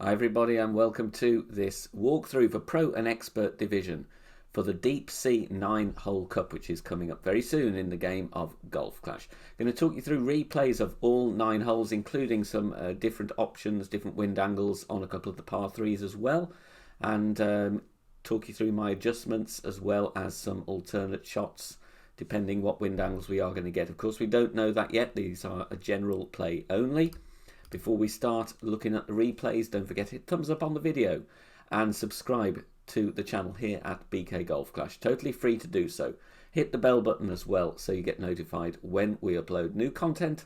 Hi everybody and welcome to this walkthrough for Pro and Expert Division for the Deep Sea 9-Hole Cup, which is coming up very soon in the game of Golf Clash. I'm going to talk you through replays of all 9 holes, including some different options, different wind angles on a couple of the par 3s as well, and talk you through my adjustments as well as some alternate shots depending what wind angles we are going to get. Of course, we don't know that yet. These are a general play only. Before we start looking at the replays, don't forget to hit thumbs up on the video and subscribe to the channel here at BK Golf Clash. Totally free to do so. Hit the bell button as well so you get notified when we upload new content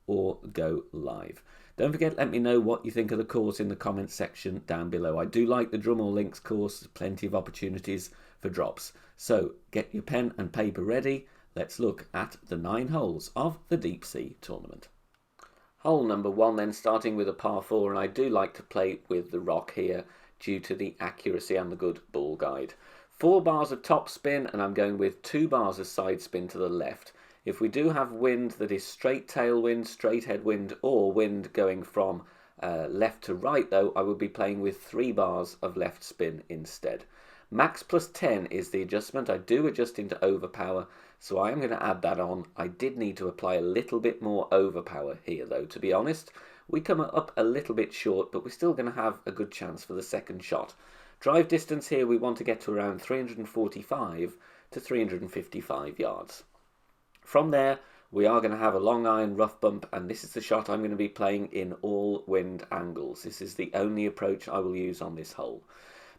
or go live. Don't forget, let me know what you think of the course in the comments section down below. I do like the Drummore Links course, plenty of opportunities for drops. So get your pen and paper ready. Let's look at the 9 holes of the Deep Sea tournament. Hole number 1 then, starting with a par 4, and I do like to play with the rock here due to the accuracy and the good ball guide. 4 bars of top spin, and I'm going with 2 bars of side spin to the left. If we do have wind that is straight tailwind, straight headwind, or wind going from left to right though, I would be playing with 3 bars of left spin instead. Max plus 10 is the adjustment. I do adjust into overpower, so I am going to add that on. I did need to apply a little bit more overpower here though, to be honest. We come up a little bit short, but we're still going to have a good chance for the second shot. Drive distance here, we want to get to around 345 to 355 yards. From there, we are going to have a long iron rough bump, and this is the shot I'm going to be playing in all wind angles. This is the only approach I will use on this hole.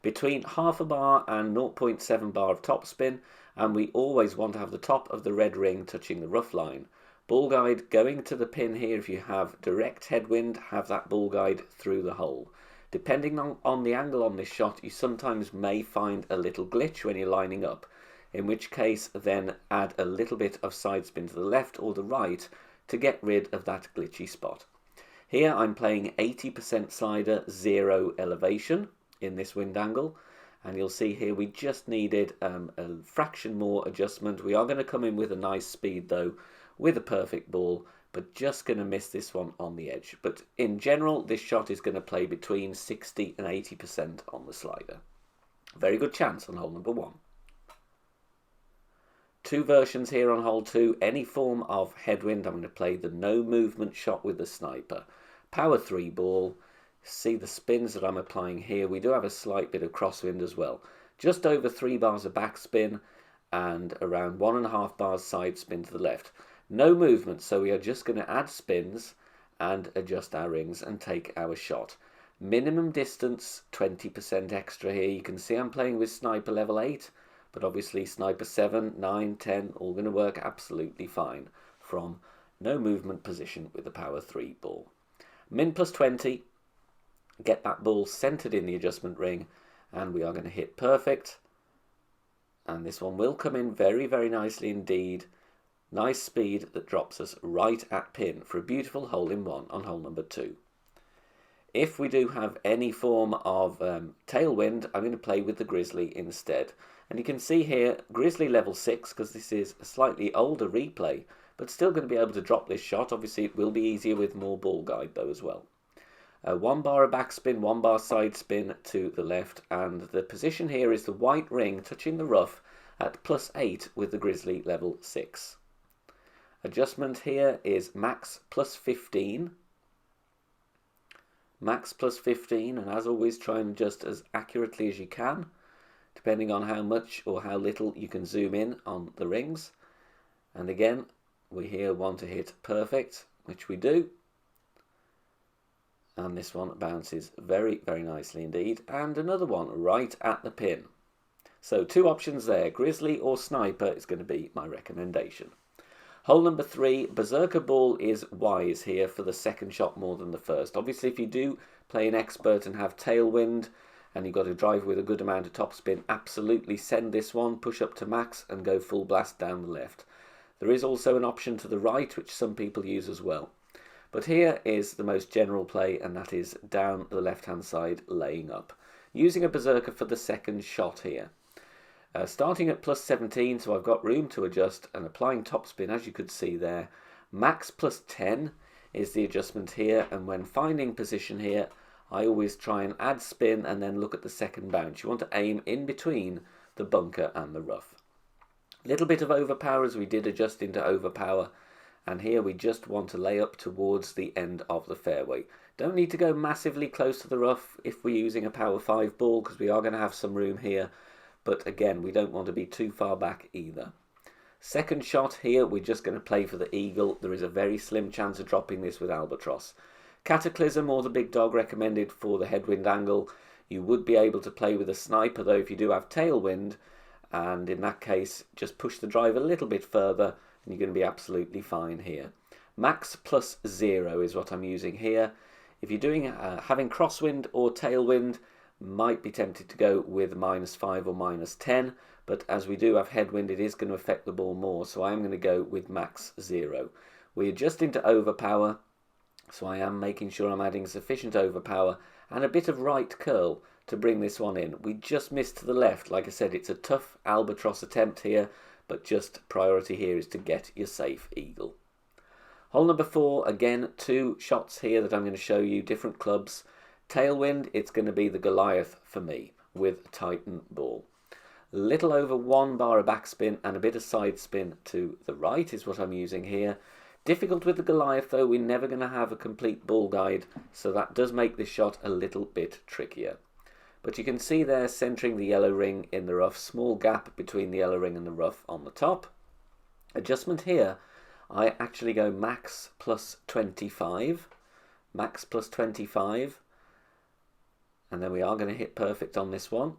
Between half a bar and 0.7 bar of topspin, and we always want to have the top of the red ring touching the rough line. Ball guide going to the pin here. If you have direct headwind, have that ball guide through the hole. Depending on the angle on this shot, you sometimes may find a little glitch when you're lining up, in which case then add a little bit of side spin to the left or the right to get rid of that glitchy spot. Here I'm playing 80% slider, 0 elevation in this wind angle, and you'll see here we just needed a fraction more adjustment. We are going to come in with a nice speed though, with a perfect ball, but just going to miss this one on the edge. But in general, this shot is going to play between 60 and 80% on the slider. Very good chance on hole number 1. 2 versions here on hole 2. Any form of headwind, I'm going to play the no movement shot with the sniper. Power 3 ball. See the spins that I'm applying here. We do have a slight bit of crosswind as well. Just over 3 bars of backspin and around 1.5 bars side spin to the left. No movement, so we are just going to add spins and adjust our rings and take our shot. Minimum distance, 20% extra here. You can see I'm playing with sniper level 8, but obviously sniper 7, 9, 10, all going to work absolutely fine from no movement position with the power 3 ball. Min plus 20. Get that ball centered in the adjustment ring, and we are going to hit perfect, and this one will come in very, very nicely indeed. Nice speed that drops us right at pin for a beautiful hole-in-one on hole number 2. If we do have any form of tailwind, I'm going to play with the Grizzly instead, and you can see here Grizzly level 6, because this is a slightly older replay, but still going to be able to drop this shot. Obviously it will be easier with more ball guide though as well. 1 bar of backspin, 1 bar side spin to the left, and the position here is the white ring touching the rough at plus 8 with the Grizzly level 6. Adjustment here is max plus 15. Max plus 15, and as always try and adjust as accurately as you can, depending on how much or how little you can zoom in on the rings. And again, we here want to hit perfect, which we do. And this one bounces very, very nicely indeed. And another one right at the pin. So 2 options there, Grizzly or Sniper is going to be my recommendation. Hole number 3, Berserker ball is wise here for the second shot more than the first. Obviously if you do play an expert and have tailwind and you've got to drive with a good amount of topspin, absolutely send this one, push up to max and go full blast down the left. There is also an option to the right which some people use as well. But here is the most general play, and that is down the left-hand side, laying up. Using a Berserker for the second shot here. Starting at plus 17, so I've got room to adjust, and applying topspin, as you could see there. Max plus 10 is the adjustment here, and when finding position here, I always try and add spin and then look at the second bounce. You want to aim in between the bunker and the rough. Little bit of overpower, as we did adjust into overpower, and here we just want to lay up towards the end of the fairway. Don't need to go massively close to the rough if we're using a power 5 ball, because we are going to have some room here, but again we don't want to be too far back either. Second shot here, we're just going to play for the eagle. There is a very slim chance of dropping this with albatross. Cataclysm or the big dog recommended for the headwind angle. You would be able to play with a sniper though if you do have tailwind, and in that case just push the drive a little bit further and you're going to be absolutely fine here. Max plus 0 is what I'm using here. If you're doing having crosswind or tailwind, might be tempted to go with -5 or -10, but as we do have headwind, it is going to affect the ball more, so I'm going to go with max 0. We adjust into overpower, so I am making sure I'm adding sufficient overpower and a bit of right curl to bring this one in. We just missed to the left. Like I said, it's a tough albatross attempt here, but just priority here is to get your safe eagle. Hole number 4, again, 2 shots here that I'm going to show you, different clubs. Tailwind, it's going to be the Goliath for me with Titan ball. Little over 1 bar of backspin and a bit of side spin to the right is what I'm using here. Difficult with the Goliath though, we're never going to have a complete ball guide, so that does make this shot a little bit trickier. But you can see there, centering the yellow ring in the rough, small gap between the yellow ring and the rough on the top. Adjustment here, I actually go max plus 25, max plus 25, and then we are going to hit perfect on this one.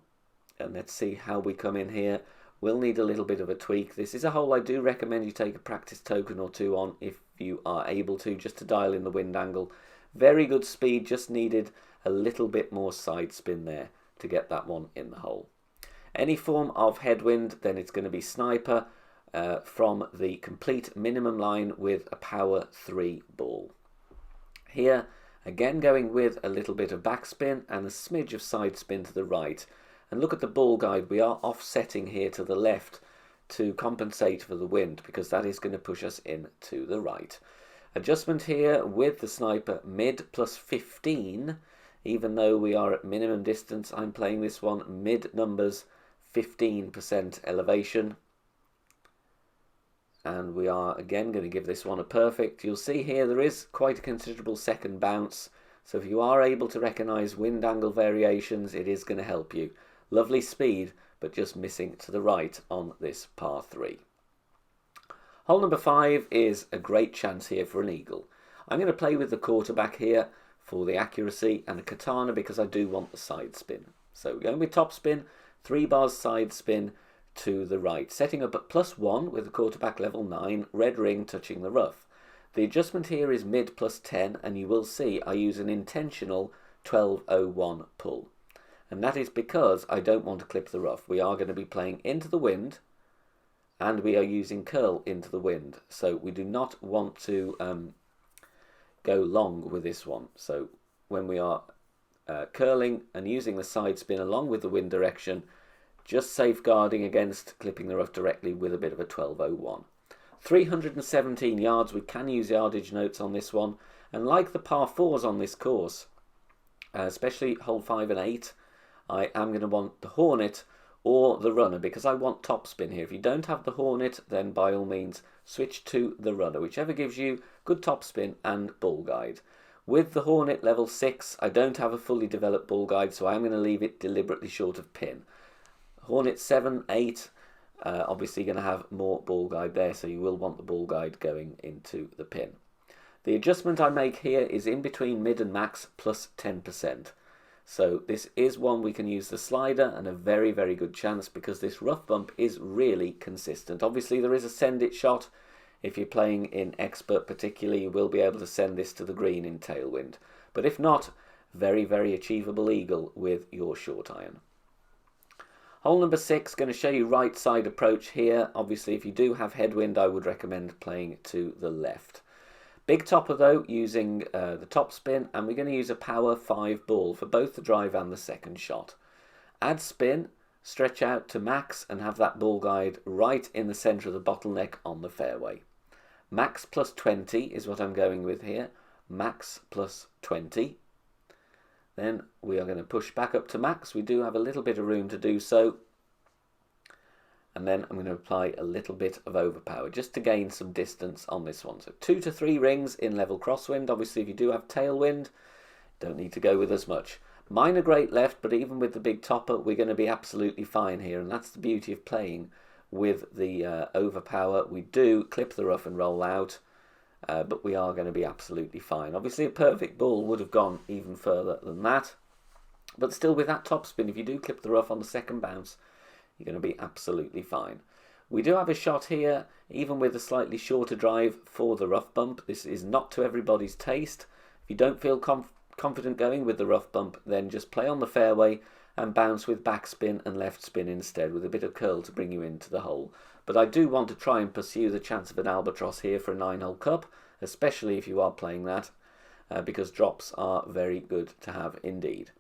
And let's see how we come in here. We'll need a little bit of a tweak. This is a hole I do recommend you take a practice token or 2 on if you are able to, just to dial in the wind angle. Very good speed, just needed a little bit more side spin there to get that one in the hole. Any form of headwind, then it's going to be sniper from the complete minimum line with a power 3 ball. Here, again going with a little bit of backspin and a smidge of side spin to the right. And look at the ball guide, we are offsetting here to the left to compensate for the wind, because that is going to push us in to the right. Adjustment here with the sniper, mid plus 15. Even though we are at minimum distance, I'm playing this one mid numbers, 15% elevation. And we are again going to give this one a perfect. You'll see here there is quite a considerable second bounce. So if you are able to recognise wind angle variations, it is going to help you. Lovely speed, but just missing to the right on this par 3. Hole number 5 is a great chance here for an eagle. I'm going to play with the quarterback here for the accuracy and a katana because I do want the side spin. So we're going with top spin, 3 bars side spin to the right, setting up at +1 with the quarterback level 9, red ring touching the rough. The adjustment here is mid plus 10, and you will see I use an intentional 1201 pull. And that is because I don't want to clip the rough. We are going to be playing into the wind, and we are using curl into the wind. So we do not want to go long with this one. So when we are curling and using the side spin along with the wind direction, just safeguarding against clipping the rough directly with a bit of a 1201. 317 yards, we can use yardage notes on this one, and like the par 4s on this course, especially hole 5 and 8, I am going to want the Hornet or the Runner because I want top spin here. If you don't have the Hornet, then by all means switch to the Runner, whichever gives you good top spin and ball guide. With the Hornet level 6, I don't have a fully developed ball guide, so I'm going to leave it deliberately short of pin. Hornet 7, 8, obviously going to have more ball guide there, so you will want the ball guide going into the pin. The adjustment I make here is in between mid and max plus 10%. So this is one we can use the slider, and a very, very good chance because this rough bump is really consistent. Obviously there is a send it shot. If you're playing in expert particularly, you will be able to send this to the green in tailwind. But if not, very, very achievable eagle with your short iron. Hole number 6, going to show you right side approach here. Obviously if you do have headwind, I would recommend playing to the left. Big topper though, using the top spin, and we're going to use a power 5 ball for both the drive and the second shot. Add spin, stretch out to max, and have that ball guide right in the centre of the bottleneck on the fairway. Max plus 20 is what I'm going with here. Max plus 20. Then we are going to push back up to max. We do have a little bit of room to do so. And then I'm going to apply a little bit of overpower just to gain some distance on this one. So 2 to 3 rings in level crosswind. Obviously, if you do have tailwind, don't need to go with as much. Minor great left, but even with the big topper, we're going to be absolutely fine here. And that's the beauty of playing with the overpower. We do clip the rough and roll out, but we are going to be absolutely fine. Obviously, a perfect ball would have gone even further than that. But still, with that topspin, if you do clip the rough on the second bounce, you're going to be absolutely fine. We do have a shot here, even with a slightly shorter drive for the rough bump. This is not to everybody's taste. If you don't feel confident going with the rough bump, then just play on the fairway and bounce with backspin and left spin instead, with a bit of curl to bring you into the hole. But I do want to try and pursue the chance of an albatross here for a 9-hole cup, especially if you are playing that, because drops are very good to have indeed.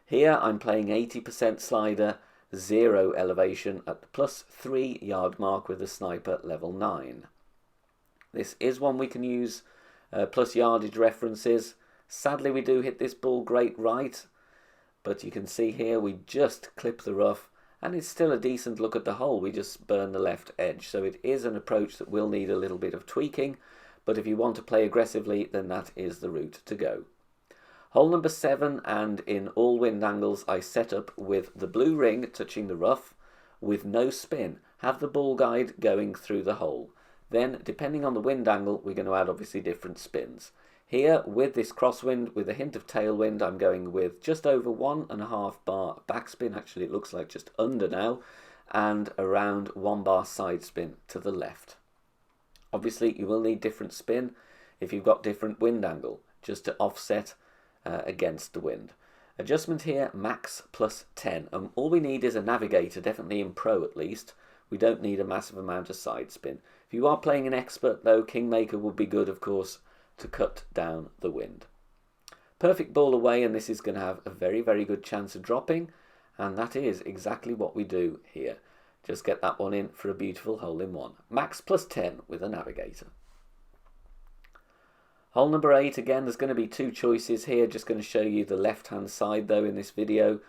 Here I'm playing 80% slider, 0 elevation at the +3 yard mark with a sniper level 9. This is one we can use plus yardage references. Sadly, we do hit this ball great right, but you can see here we just clip the rough, and it's still a decent look at the hole. We just burn the left edge, so it is an approach that will need a little bit of tweaking, but if you want to play aggressively, then that is the route to go. Hole number 7, and in all wind angles I set up with the blue ring touching the rough with no spin. Have the ball guide going through the hole. Then, depending on the wind angle, we're going to add obviously different spins. Here, with this crosswind, with a hint of tailwind, I'm going with just over 1.5 bar backspin. Actually, it looks like just under now, and around 1 bar side spin to the left. Obviously, you will need different spin if you've got different wind angle, just to offset against the wind. Adjustment here, max +10. All we need is a navigator, definitely in pro at least. We don't need a massive amount of side spin. If you are playing an expert though, Kingmaker would be good, of course, to cut down the wind. Perfect ball away, and this is going to have a very, very good chance of dropping, and that is exactly what we do here. Just get that one in for a beautiful hole-in-one. Max +10 with a navigator. Hole number 8, again, there's going to be 2 choices here. Just going to show you the left-hand side, though, in this video.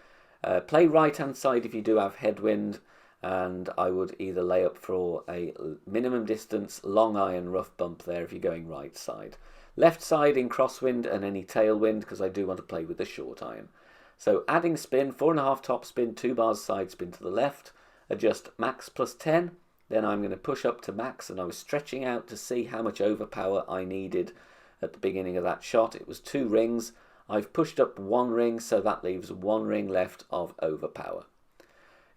Play right-hand side if you do have headwind, and I would either lay up for a minimum distance long iron rough bump there if you're going right side. Left side in crosswind and any tailwind, because I do want to play with the short iron. So adding spin, 4.5 top spin, 2 bars side spin to the left. Adjust max +10. Then I'm going to push up to max, and I was stretching out to see how much overpower I needed at the beginning of that shot. It was 2 rings. I've pushed up 1 ring, so that leaves 1 ring left of overpower.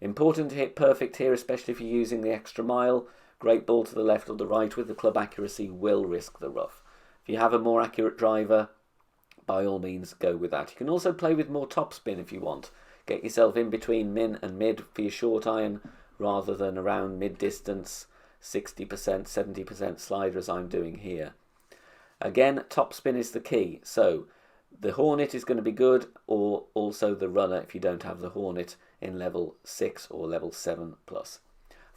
Important to hit perfect here, especially if you're using the extra mile. Great ball to the left or the right with the club accuracy will risk the rough. If you have a more accurate driver, by all means go with that. You can also play with more topspin if you want. Get yourself in between min and mid for your short iron rather than around mid distance, 60%, 70% slider as I'm doing here. Again, topspin is the key. So the Hornet is going to be good, or also the Runner if you don't have the Hornet in level 6 or level 7 plus.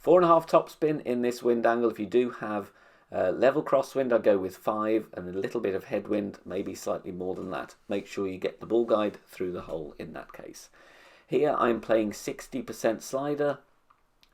4.5 topspin in this wind angle. If you do have level crosswind, I'd go with 5, and a little bit of headwind, maybe slightly more than that. Make sure you get the ball guide through the hole in that case. Here I'm playing 60% slider,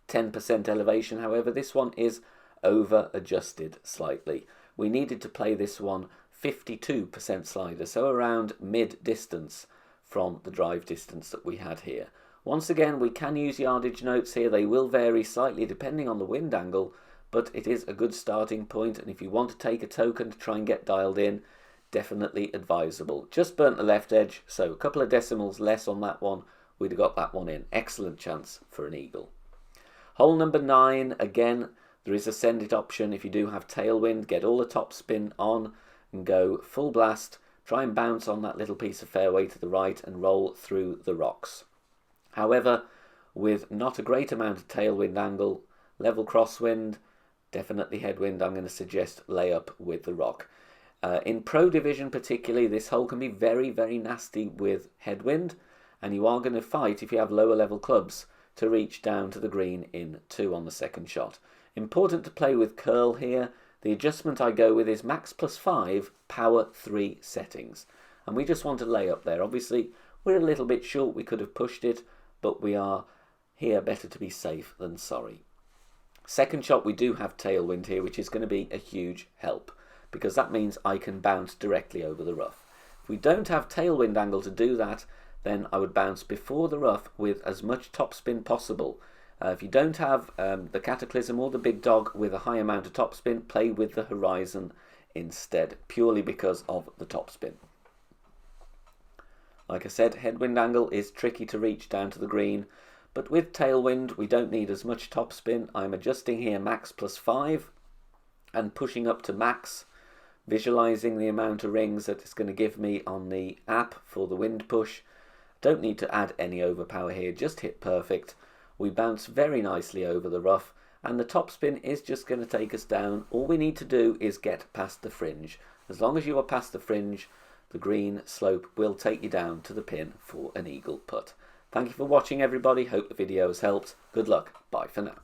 10% elevation. However, this one is over adjusted slightly. We needed to play this one 52% slider, so around mid distance from the drive distance that we had here. Once again, we can use yardage notes here. They will vary slightly depending on the wind angle, but it is a good starting point, and if you want to take a token to try and get dialed in, definitely advisable. Just burnt the left edge, so a couple of decimals less on that one, we'd have got that one in. Excellent chance for an eagle. Hole number 9, again, there is a send it option. If you do have tailwind, get all the top spin on and go full blast. Try and bounce on that little piece of fairway to the right and roll through the rocks. However, with not a great amount of tailwind angle, level crosswind, definitely headwind, I'm going to suggest layup with the rock. In Pro Division particularly, this hole can be very, very nasty with headwind, and you are going to fight if you have lower level clubs to reach down to the green in 2 on the second shot. Important to play with curl here. The adjustment I go with is max +5, power 3 settings. and we just want to lay up there. Obviously, we're a little bit short. We could have pushed it, but we are here better to be safe than sorry. Second shot, we do have tailwind here, which is going to be a huge help, because that means I can bounce directly over the rough. If we don't have tailwind angle to do that, then I would bounce before the rough with as much topspin possible. If you don't have the Cataclysm or the Big Dog with a high amount of topspin, play with the Horizon instead, purely because of the topspin. Like I said, headwind angle is tricky to reach down to the green, but with tailwind we don't need as much topspin. I'm adjusting here max +5 and pushing up to max, visualizing the amount of rings that it's going to give me on the app for the wind push. Don't need to add any overpower here, just hit perfect. We bounce very nicely over the rough, and the topspin is just going to take us down. All we need to do is get past the fringe. As long as you are past the fringe, the green slope will take you down to the pin for an eagle putt. Thank you for watching, everybody. Hope the video has helped. Good luck. Bye for now.